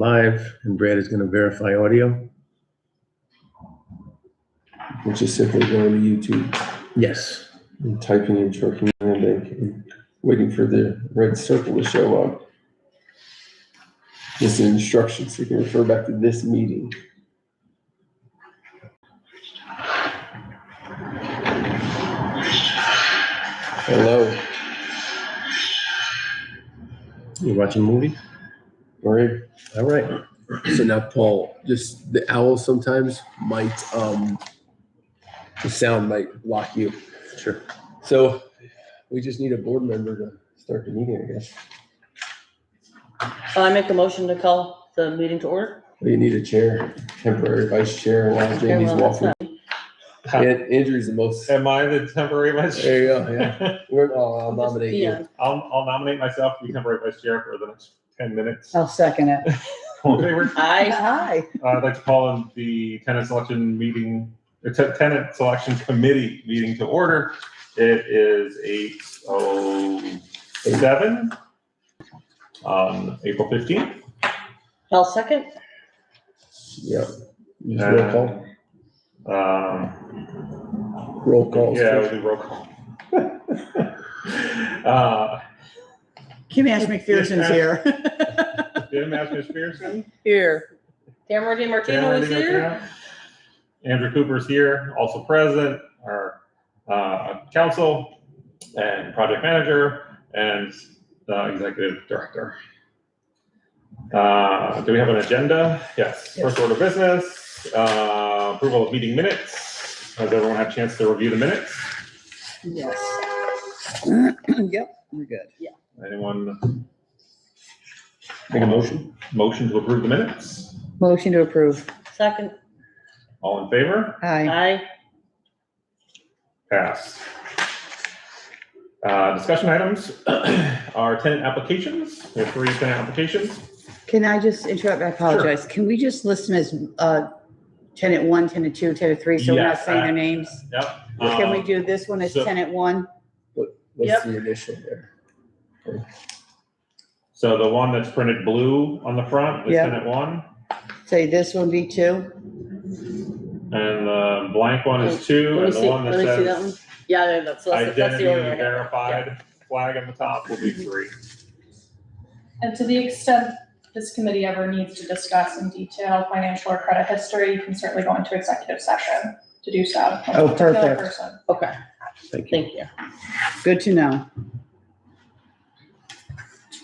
live, and Brad is going to verify audio. Which is simply going to YouTube Yes. and typing in Trucking Land Bank and waiting for the red circle to show up. This is an instruction, so you can refer back to this meeting. Hello. You watching a movie? All right. All right. So now, Paul, just the owl sometimes might, the sound might block you. Sure. So we just need a board member to start the meeting, I guess. I make a motion to call the meeting to order. Well, you need a chair, temporary vice chair while Jamie's walking. Andrew's the most. Am I the temporary vice There chair? you go, yeah. I'll nominate you. I'll nominate myself to be temporary vice chair for the next 10 minutes. I'll second it. All in favor? Aye. Hi. I'd like to call in the tenant selection meeting, tenant selection committee meeting to order. It is 8:07 on April 15th. I'll second. Yeah. Just roll call. Roll call. Yeah, we'll do roll call. Kim Ash McPherson's here. Jim McPherson. Here. Tamara DiMartino is here. Andrew Cooper's here, also present. Our council and project manager and executive director. Do we have an agenda? Yes. First order of business, approval of meeting minutes. Has everyone had a chance to review the minutes? Yes. Yep, we're good. Yeah. Anyone Make a motion. motion to approve the minutes? Motion to approve. Second. All in favor? Aye. Aye. Pass. Discussion items are tenant applications. We have 3 tenant applications. Can I just interrupt? I apologize. Can we just list them as tenant 1, tenant 2, tenant 3, so we're not Yes, saying their names? Yep. Can we do this one as so- tenant 1? What's Yep. the initial there? So the one that's printed blue on the front is Yeah. tenant 1, Say this one be 2? and the blank one is 2, Let me and the see, one let me see that that one. says Yeah, that's the identity order I have. verified flag on the top will be 3. And to the extent this committee ever needs to discuss in detail financial or credit history, you can certainly go into executive session to do so. with a Oh, particular perfect. person. Okay, Thank you. thank you. Good to know.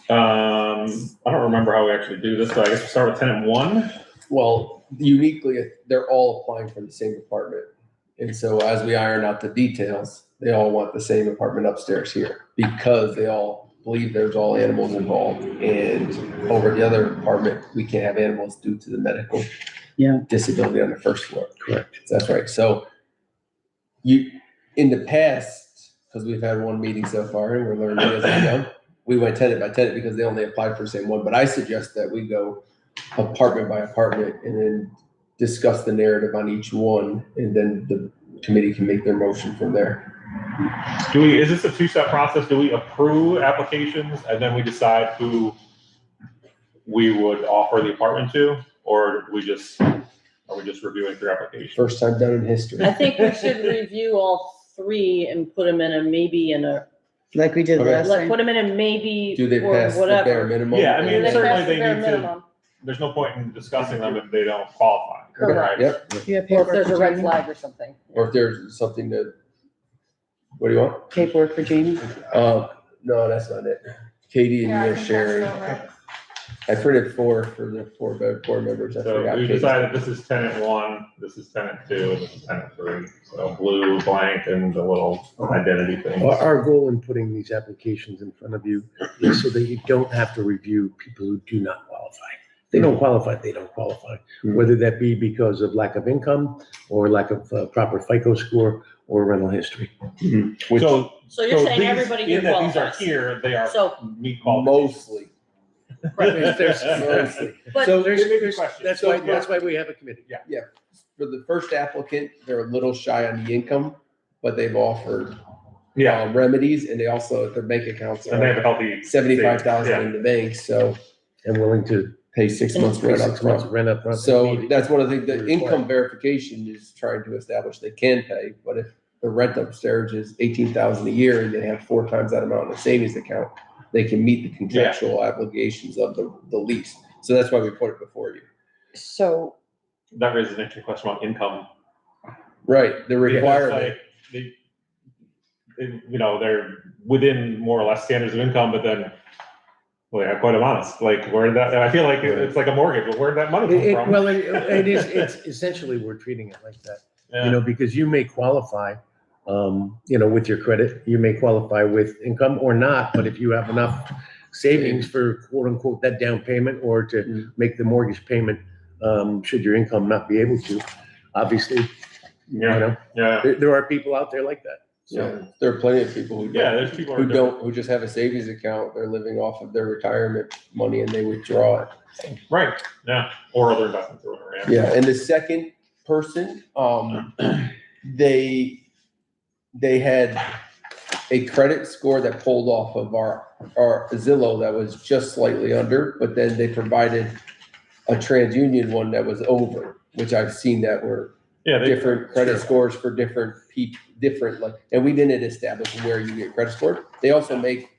I don't remember how we actually do this, but I guess we'll start with tenant 1. Well, uniquely, they're all applying for the same apartment. And so as we iron out the details, they all want the same apartment upstairs here because they all believe there's all animals involved. And over the other apartment, we can't have animals due to the medical disability on the first floor. Correct. That's right. So in the past, because we've had one meeting so far and we're learning as we go, we went tenant by tenant because they only applied for the same one. But I suggest that we go apartment by apartment and then discuss the narrative on each one, and then the committee can make their motion from there. Is this a 2-step process? Do we approve applications and then we decide who we would offer the apartment to? Or are we just reviewing 3 applications? First time done in history. I think we should review all 3 and put them in a maybe and a, Like we did Okay. last like, time. put them in a maybe Do they or pass the bare whatever. minimum? Yeah, I mean, Do they certainly pass the they bare need to- minimum? There's no point in discussing them if they don't qualify. Correct. Yep. You have Or if paperwork there's a for red Jamie? flag or something. Or if there's something that, what do you want? Paperwork for Jamie? No, that's not it. Katie and Yeah, I you're can pass it sharing. over. I printed 4 for the 4 board members. I So forgot. we Katie's. decided this is tenant 1, this is tenant 2, and this is tenant 3. So blue, blank, and the little identity thing. Our goal in putting these applications in front of you is so that you don't have to review people who do not qualify. If they don't qualify, they don't qualify, whether that be because of lack of income or lack of proper FICO score or rental history. Which So So you're saying these- everybody here in that these are qualifies? here, they are So, meet qualifications. mostly. Mostly. but So there's, Maybe question. that's why we have a committee. For the first applicant, they're a little shy on the income, but they've offered Yeah, remedies, and they also, their bank accounts and they have are a healthy. 75,000 Yeah. in the bank, so And willing to pay 6 months rent up 6 months front. rent up front. So that's one of the things, the Required. income verification is trying to establish they can pay, but if the rent upstairs is 18,000 a year and they have 4 times that amount in a savings account, they can meet the contractual obligations of the lease. So that's why we put it before you. So, That raises an interesting question about income. Right, the Because, requirement. like, you know, they're within more or less standards of income, but then, well, yeah, quite honest, like where that, I feel like it's like a mortgage, but where'd that money come from? Well, it is, it's essentially, we're treating it like that, you know, because you may qualify, you know, with your credit, you may qualify with income or not, but if you have enough savings for quote unquote that down payment or to make the mortgage payment, should your income not be able to, obviously, you know, Yeah, there are people out there like that. Yeah, So, there are plenty of people who yeah, don't, there's people who just have a savings account, they're living off of their retirement money and they withdraw it. right, yeah, or other investments or whatever, Yeah, and the second person, they had a credit score that pulled off of our Zillow that was just slightly under, but then they provided a TransUnion one that was over, which I've seen that were Yeah, different credit scores for different people, different, like, and we didn't establish where you get credit scored. They also make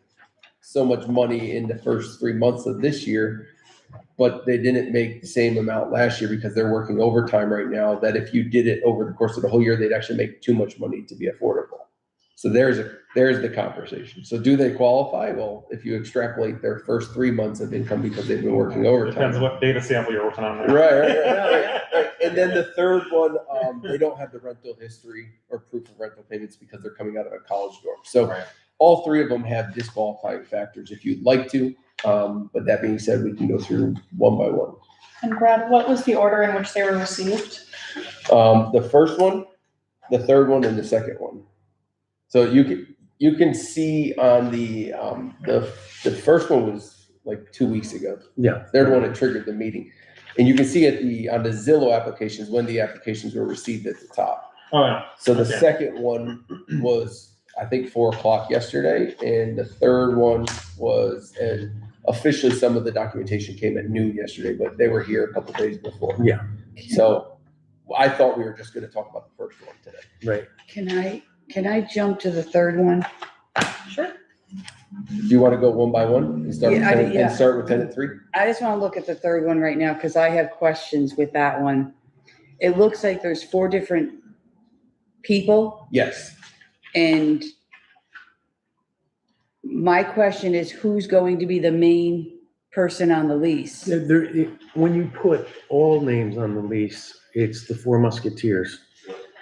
so much money in the first 3 months of this year, but they didn't make the same amount last year because they're working overtime right now, that if you did it over the course of the whole year, they'd actually make too much money to be affordable. So there's the conversation. So do they qualify? Well, if you extrapolate their first 3 months of income because they've been working Depends overtime. what data sample you're working on. Right. And then the third one, they don't have the rental history or proof of rental payments because they're coming out of a college dorm. So Right. all three of them have disqualifying factors if you'd like to. But that being said, we can go through one by one. And Brad, what was the order in which they were received? The first one, the third one, and the second one. So you can see on the first one was like 2 weeks ago. yeah. They're the one that triggered the meeting. And you can see on the Zillow applications, when the applications were received at the top. Oh, yeah. So the Okay. second one was, I think, 4:00 yesterday, and the third one was, and officially some of the documentation came at noon yesterday, but they were here a couple days before. Yeah. So I thought we were just gonna talk about the first one today. Right. can I jump to the third one? Sure. Do you wanna go one by one and start with Yeah, tenant, yeah. and start with tenant 3? I just want to look at the third one right now because I have questions with that one. It looks like there's 4 different people, Yes. and my question is, who's going to be the main person on the lease? When you put all names on the lease, it's the 4 musketeers.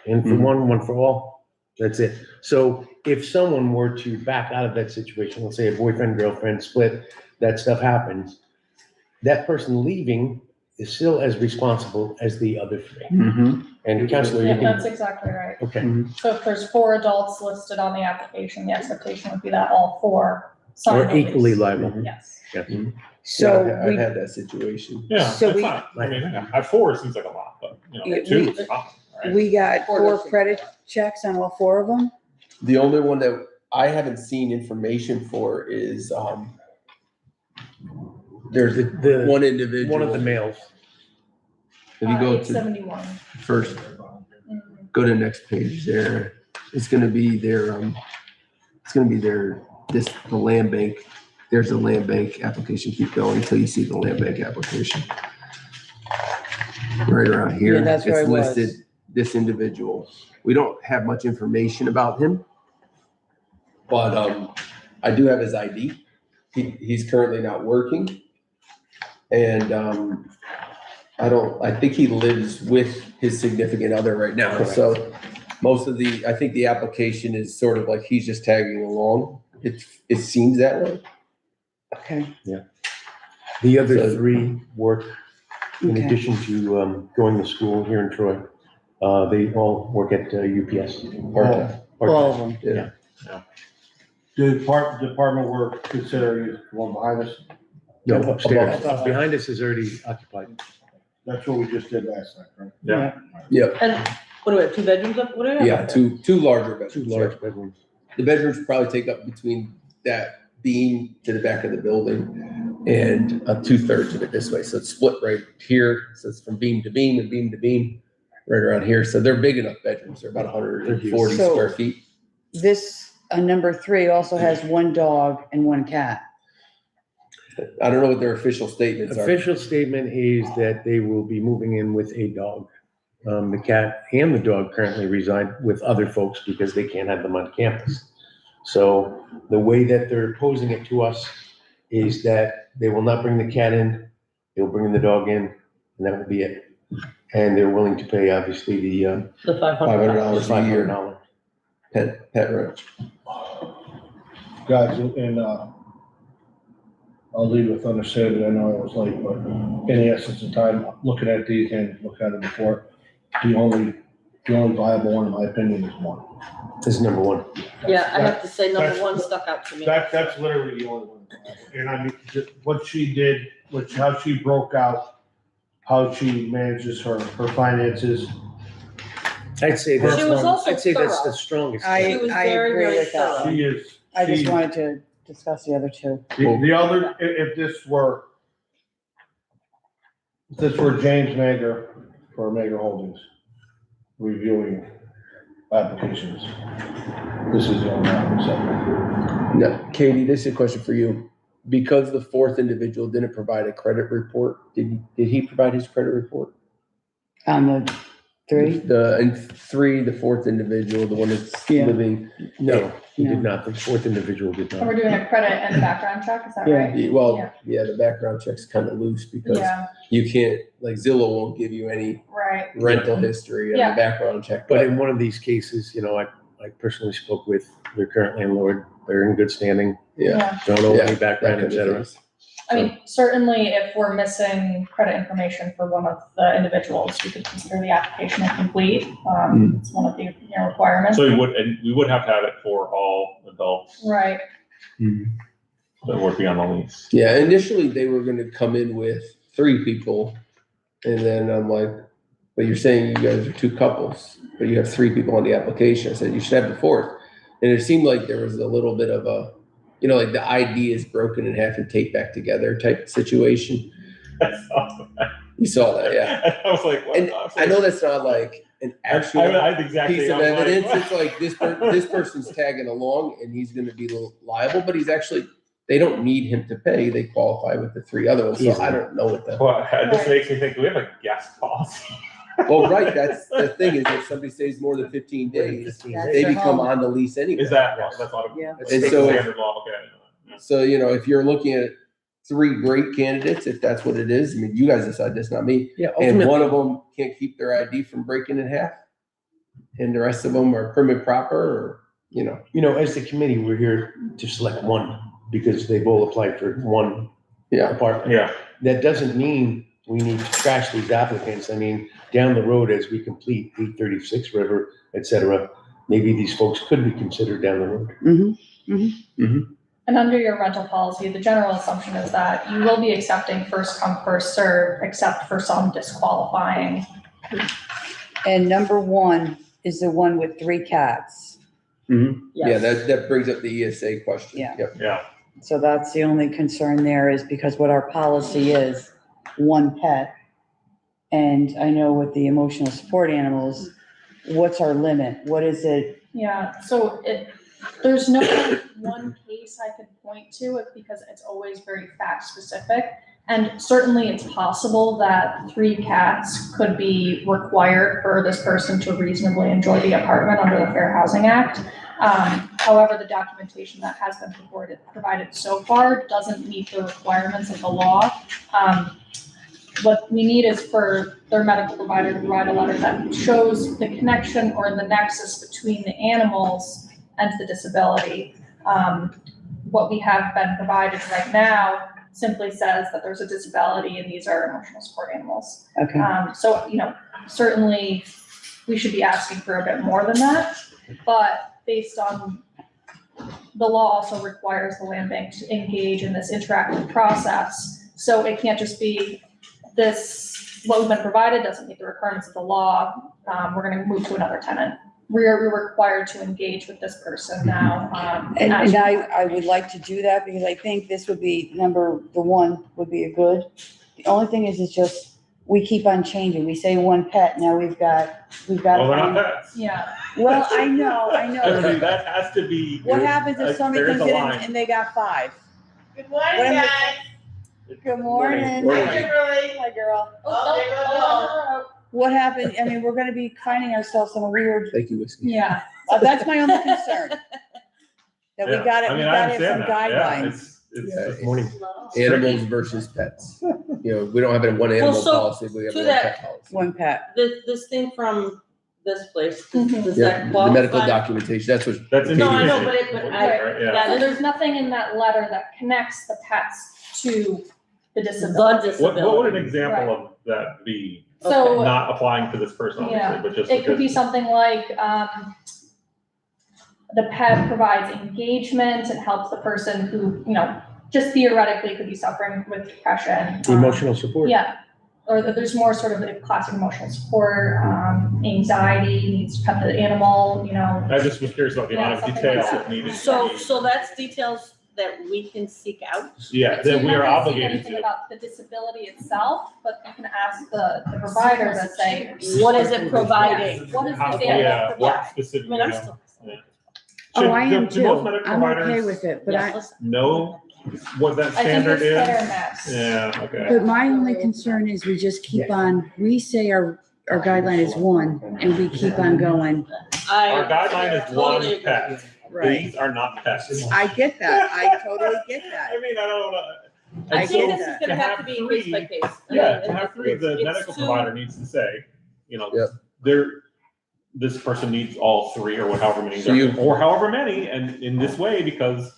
And for Mhm. one for all, that's it. So if someone were to back out of that situation, let's say a boyfriend, girlfriend split, that stuff happens, that person leaving is still as responsible as the other 3. Mm-hmm. And Counselor, you Yeah, can, that's exactly right. okay, So if there's 4 adults listed on the application, the expectation would be that all 4 sign or the lease. equally liable. Yes. So I've we, had that situation. Yeah, So that's we- not, I mean, yeah, 4 seems like a lot, but, you know, Yeah, 2 we- is fine, right? we got 4 credit checks on all 4 of them? The only one that I haven't seen information for is, there's The one individual. one of the males. If you go to 871. first, Mhm. go to the next page there, it's gonna be their, the land bank. There's a land bank application. Keep going until you see the land bank application. Right around here. Yeah, that's where It's I was. listed, this individual. We don't have much information about him. But, I do have his ID. He's currently not working. And, I think he lives with his significant other right now. Correct. So I think the application is sort of like he's just tagging along. It seems that way. Okay, The other So- 3 work, in Okay. addition to going to school here in Troy, they all work at UPS. Part-time. all of them. Yeah. The department we're considering is the one behind us. No, upstairs. Above. Behind us is already occupied. That's what we just did last night, right? Yeah. Yep. And what do we have, 2 bedrooms up? What do we have? Yeah, up there? two larger bedrooms. 2 large bedrooms. The bedrooms probably take up between that beam to the back of the building. and 2/3 of it this way. So it's split right here. So it's from beam to beam and beam to beam, right around here. So they're big enough bedrooms. They're about 140 So- square feet. This, number 3 also has 1 dog and 1 cat. I don't know what their official statements are. Official statement is that they will be moving in with a dog. The cat and the dog currently reside with other folks because they can't have them on campus. So the way that they're posing it to us is that they will not bring the cat in, they'll bring the dog in, and that will be it. And they're willing to pay, obviously, the The $500. $500 a year $500. pet rent. Guys, and, I'll leave with understanding, I know I was late, but in the essence of time, looking at these and looking at it before, the only viable one, in my opinion, is 1. This is number 1. Yeah, I have to say, number That's- 1 stuck out to me. That's literally the only one. And I mean, just what she did, how she broke out, how she manages her finances. I'd say that's, She was also I'd say that's thorough. the strongest. I She was I very, agree very with that. thorough. She is. I just she- wanted to discuss the other 2. The other, if this were James Mager for Mager Holdings reviewing applications, this is the only one. No, Katie, this is a question for you. Because the 4th individual didn't provide a credit report, did he provide his credit report? On the 3? And 3, the 4th individual, the one that's Yeah. living, No, he No. did not. The 4th individual did And we're not. doing a credit and background check, is that Yeah. right? well, yeah, the background check's kind of loose because Yeah, you can't, like Zillow won't give you any right. rental history on Yeah. the background check. But in one of these cases, I personally spoke with their current landlord. They're in good standing, Yeah, don't owe Yeah, any that background, kind et of cetera. thing. I mean, certainly if we're missing credit information for one of the individuals, we could consider the application incomplete. It's one of the requirements. So we would have to have it for all adults Right, that would be on the lease. Yeah, initially they were gonna come in with 3 people. And then I'm like, but you're saying you guys are 2 couples, but you have 3 people on the application. I said, you should have the 4th. And it seemed like there was a little bit of a, like the ID is broken in half and taped back together type situation. You saw that, yeah. I was like, what? And I know that's not like an actual I exactly. piece of I was like, evidence. what? It's like this person's tagging along and he's gonna be liable, but he's actually, they don't need him to pay. They qualify with the 3 other ones. So I don't know what the, Well, it just makes me think, do we have a guest policy? well, right, that's the thing is if somebody stays more than 15 days, 15 That's days. they their become home. on the lease anyway. Is that, Yes. that's not a. Yeah. It's And state so- law. Standard law, okay. So, if you're looking at 3 great candidates, if that's what it is, I mean, you guys decide, that's not me. Yeah, And one ultimately, of them can't keep their ID from breaking in half. And the rest of them are prim and proper or, as the committee, we're here to select one because they've all applied for one yeah. apartment. Yeah, That doesn't mean we need to trash these applicants. I mean, down the road, as we complete 836 River, et cetera, maybe these folks could be considered down the road. and under your rental policy, the general assumption is that you will be accepting first come, first serve, except for some disqualifying. And number 1 is the one with 3 cats. Yeah, that brings up the ESA question. Yeah. Yep. yeah. So that's the only concern there is because what our policy is 1 pet. And I know with the emotional support animals, what's our limit? What is it? Yeah, so there's no one case I could point to it because it's always very fact specific. And certainly it's possible that 3 cats could be required for this person to reasonably enjoy the apartment under the Fair Housing Act. However, the documentation that has been provided so far doesn't meet the requirements of the law. What we need is for their medical provider to provide a letter that shows the connection or the nexus between the animals and the disability. What we have been provided right now simply says that there's a disability and these are emotional support animals. Okay. So, certainly we should be asking for a bit more than that, but based on the law also requires the land bank to engage in this interactive process. So it can't just be what we've been provided doesn't meet the requirements of the law. We're gonna move to another tenant. we're required to engage with this person now. And as I would like to do that because I think this would be the one would be a good. The only thing is, it's just, we keep on changing. We say one pet, now we've got Well, to they're not find. pets. Yeah, Well, I know. Everybody, that has to be. What happens if somebody there is comes a in line. and they got 5? Good morning, What am I- guys. Good morning. Morning. Hi, Kimberly. Hi, girl. Oh, What happened? I mean, we're gonna be finding ourselves in a weird, Thank you, Whiskey. yeah, that's my only concern. That we Yeah. got it, I we mean, I got it understand some that. Yeah, guidelines. it's Yeah, this Morning. Animals versus pets. You know, we don't have a one animal so, policy, but we have to one that- pet policy. One pet. This thing from this place, Mhm. does Yeah, that the qualify? medical documentation, that's what. That's No, I know, Katie- but Right, yeah. that so is there's nothing in that letter that connects the pets to the the disability. disability. What would an example of that be? So Not applying to this person, Yeah. obviously, but just. it could be because- something like, the pet provides engagement and helps the person who, just theoretically could be suffering with depression. Emotional support. Yeah, or that there's more sort of the classic emotional support, anxiety, needs to pet the animal, I just was curious about the amount of Yeah, something detail like that needed. to So, be- so that's details that we can seek out? Yeah, So that we you're are not gonna see obligated anything to. about the disability itself, but you can ask the provider to say, What is it providing? what is How- this animal Yeah, what provide? I specific, mean, you I'm know, still. yeah. Oh, Should- I am do most too. medical I'm okay providers with it, but Yes, I, let's- know what that I think standard it's is? hit or miss. Yeah, okay. but my only concern is we just keep on, we say our guideline is 1 and we keep on going. Our I guideline is totally one agree. pet. Right. These are not pets. I get that. I totally get that. I mean, I don't know. I I think get this is that. gonna To have to have be three- case by case. I Yeah, mean, to have three, the it's medical too- provider needs to say, Yep. this person needs all 3 or however many, So you- or however many, and in this way, because.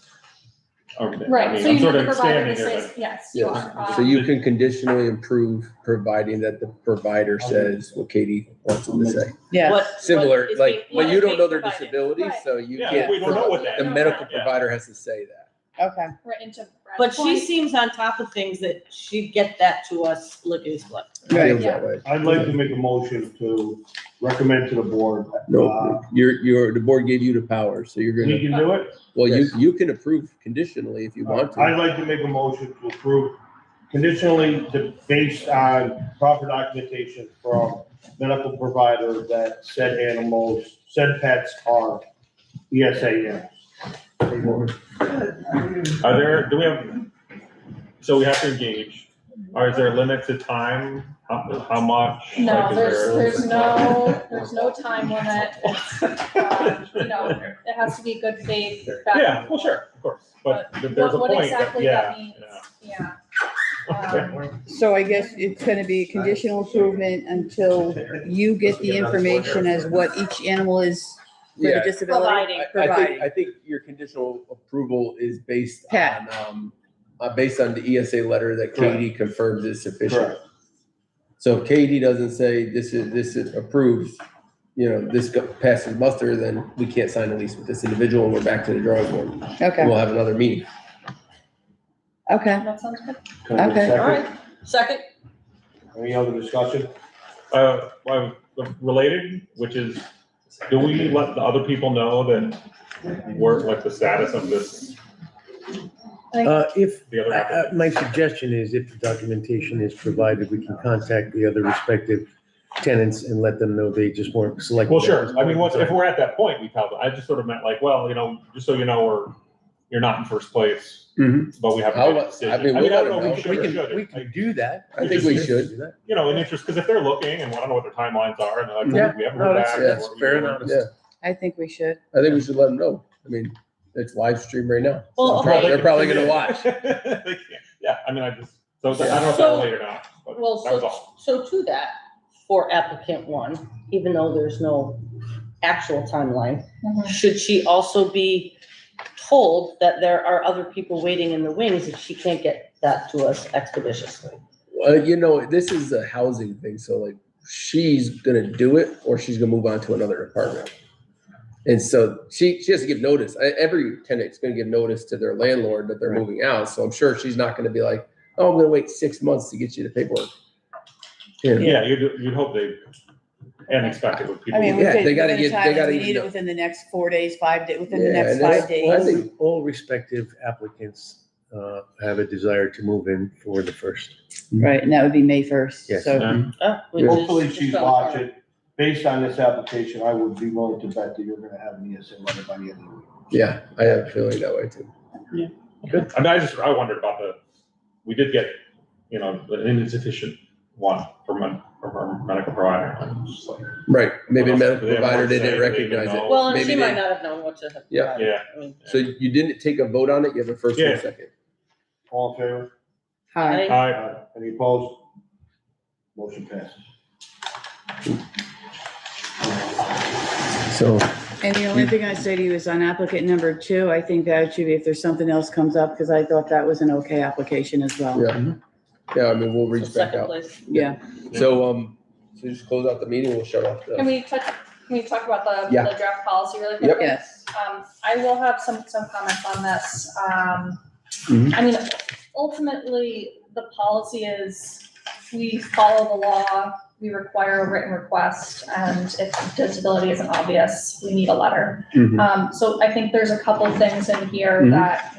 Okay, I Right, mean, so I'm you sort need of the provider to expanding here, say, but. yes, you Yes. are. So you can conditionally improve providing that the provider says what Katie wants them to say. Yeah. What- Similar, what is like, being- but what you is don't being know their provided. disability, Right. so you Yeah, can't. we don't know what that The is. medical Yeah. provider has to say that. Okay. Right into Brad's But she point. seems on top of things that she'd get that to us lickety split. Right. Feels that way. I'd like to make a motion to recommend to the board. No, the board gave you the power, so you're We gonna, can do it? well, Yes. you can approve conditionally if you want I'd to. like to make a motion to approve conditionally based on proper documentation from medical provider that said animals, said pets are ESA animals. Do we have, so we have to engage, or is there a limit to time, how much? No, Like, is there's no time limit. It's, it has to be good faith. back Yeah, and well, sure, of course, but But there's a what point, exactly yeah, that means, yeah. yeah. So I guess it's gonna be conditional improvement until you get the information as what each animal is for the Yeah. disability. Providing. I think your conditional approval is based Pat. on the ESA letter that Katie confirms is sufficient. Correct. So if Katie doesn't say this is approved, this passes muster, then we can't sign a lease with this individual and we're back to the drawing board. And Okay, we'll have another meeting. okay. That sounds good. Can I get a Okay. second? All right, second, Any other discussion? Well, related, which is, do we let the other people know that we're, like, the status of this, If, the other applicant? my suggestion is if the documentation is provided, we can contact the other respective tenants and let them know they just weren't selected. Well, sure, I mean, if we're at that point, we tell them, I just sort of meant like, well, just so you know, you're not in first place, Mhm. but we haven't I'll made a let- decision. I mean, I we'll don't let know, them we know. should We or can, shouldn't. we can do that. I think we should. Do that. In interest, because if they're looking and I don't know what their timelines are, and they're like, Yeah, we haven't no, heard that's- back. that's what are we fair doing? and honest. Yeah, I think we should. I think we should let them know. I mean, it's live stream right now. Well, okay. They're probably gonna watch. They can't. Yeah, I mean, I don't know if So- they're related or not, but well, that was all. so to that, for applicant 1, even though there's no actual timeline, Mhm. should she also be told that there are other people waiting in the wings if she can't get that to us expeditiously? This is a housing thing, so like, she's gonna do it or she's gonna move on to another apartment. And so she has to give notice. Every tenant's gonna give notice to their landlord that they're Right. moving out, so I'm sure she's not gonna be like, oh, I'm gonna wait 6 months to get you the paperwork. Yeah, you'd hope they and expect it with people. I mean, we Yeah, could, they gotta by the get- they time gotta we get need it know. within the next 4 days, 5 days, within the Yeah, next and that's- 5 days. All respective applicants have a desire to move in for the first. Right, and that would be May 1st. Yes. So, Which is Hopefully just she's so far. watching. Based on this application, I would be willing to bet that you're gonna have an ESA letter by the end of the week. Yeah, I have a feeling that way too. Good. I mean, I wondered about we did get, an insufficient one from our medical provider. I was just like, Right, maybe the What else? medical They have provider more to say, didn't they recognize didn't it. know. Well, and Maybe she they- might not have known what to have. Yeah. Yeah. I mean, So you didn't take a vote on it, you have a first and a Yeah. second. All in favor? hi. I, Any opposed? Motion passes. So, And the only thing I say to you is on applicant number 2, I think that should be if there's something else comes up, because I thought that was an okay application as well. yeah, I mean, we'll so reach back second out. place. Yeah, So just close out the meeting, we'll shut off Can the, we talk about the Yeah. draft policy really Yep. quickly? yes. I will have some comments on this. Mhm. I mean, ultimately, the policy is we follow the law, we require a written request, and if disability isn't obvious, we need a letter. Mhm. So I think there's a couple things in here Mhm. that,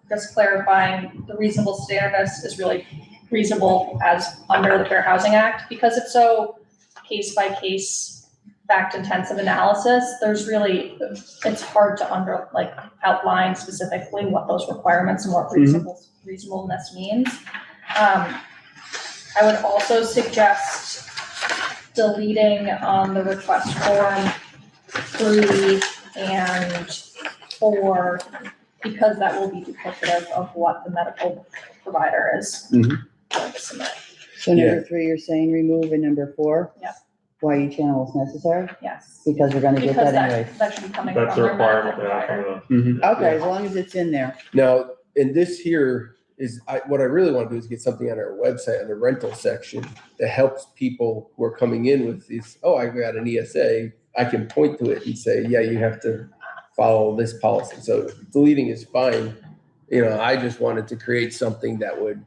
just clarifying the reasonable standardness is really reasonable as under the Fair Housing Act, because it's so case by case, fact intensive analysis, there's really, it's hard to outline specifically what those requirements and what reasonableness means. I would also suggest deleting on the request form 3 and 4, because that will be duplicative of what the medical provider is Mhm. going to submit. So number 3, you're saying remove, and number 4? Yeah. Why each channel is necessary? Yes. Because we're gonna get Because that anyway. that should be coming from that's the their medical requirement, yeah, provider. from Mhm. Okay, as long as it's in there. Now, and this here is, what I really want to do is get something on our website on the rental section that helps people who are coming in with these, oh, I got an ESA, I can point to it and say, yeah, you have to follow this policy. So deleting is fine. I just wanted to create something that would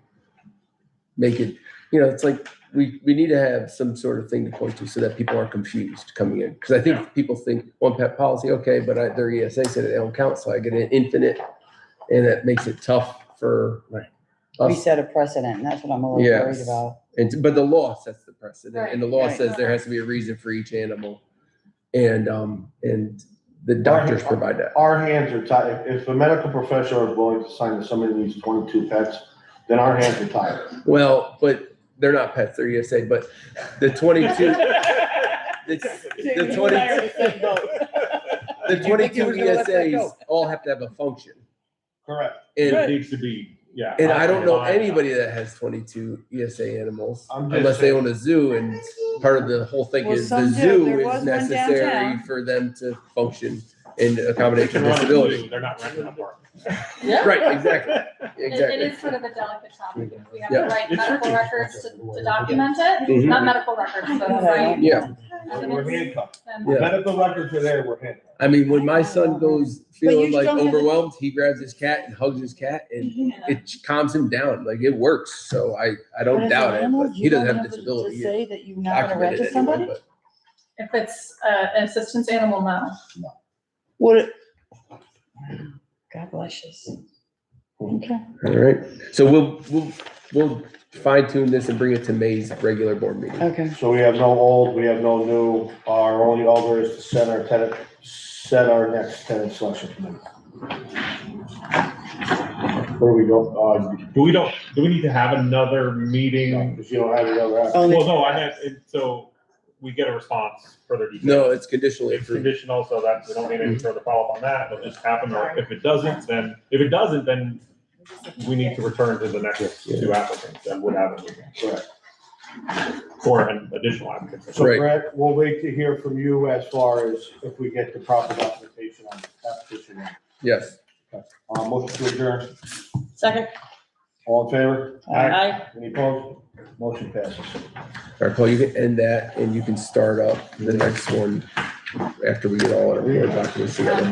make it, it's like, we need to have some sort of thing to point to so that people aren't confused coming in. Because I think people think one pet policy, okay, but their ESA said they don't count, so I get an infinite, and that makes it tough for We us. set a precedent, and that's what I'm a little Yes. worried about. But the law sets the precedent, and the law Right. says there has to be a reason for each animal. And the doctors provide that. Our hands are tied. If a medical professional is willing to sign to somebody who needs 22 pets, then our hands are tied. Well, but they're not pets, they're ESA, but the 22, the 22 ESAs all have to have a function. Correct. And It needs to be, yeah. And I don't know Fine. anybody that has 22 ESA animals I'm just unless they saying. own a zoo, and part of the whole thing Well, is the some do. zoo There is was one necessary downtown. for them to function and They accommodate can their run a disability. zoo, they're not renting an apartment. Yeah. Right, exactly, It exactly. is sort of a delicate topic. If we have Yeah. the right It's medical tricky. records to document it, Mhm. not medical records, but the right. Yeah. We're handcuffed. and- Yeah. Medical records are there, we're handcuffed. I mean, when my son goes feeling you like don't have to- overwhelmed, he grabs his cat and hugs his cat, and it calms him down. Like, it works. So I don't doubt it, but he doesn't have a disability. To say that you're not gonna rent Documented to somebody? anyway, If it's an assistance animal, no. What? God bless you. Okay. but, all right. So we'll fine tune this and bring it to May's regular board meeting. Okay. So we have no old, we have no new. Our only other is to set our next tenant selection committee. Where we go, Do we need to have another meeting? because you don't have the other. Only- Well, no, I meant, so we get a response, further details. No, it's conditionally It's approved. conditional, so that we don't need any further follow-up on that, it'll just happen, or if it doesn't, then we need to return to the next two applicants, and would have a meeting. Correct. For an additional applicant. So Right. Brett, we'll wait to hear from you as far as if we get the proper documentation on the application. Yes. Motion to adjourn. Second, All in favor? aye. Any opposed? Motion passes. All right, Paul, you can end that and you can start up the next one after we get all our board documents together.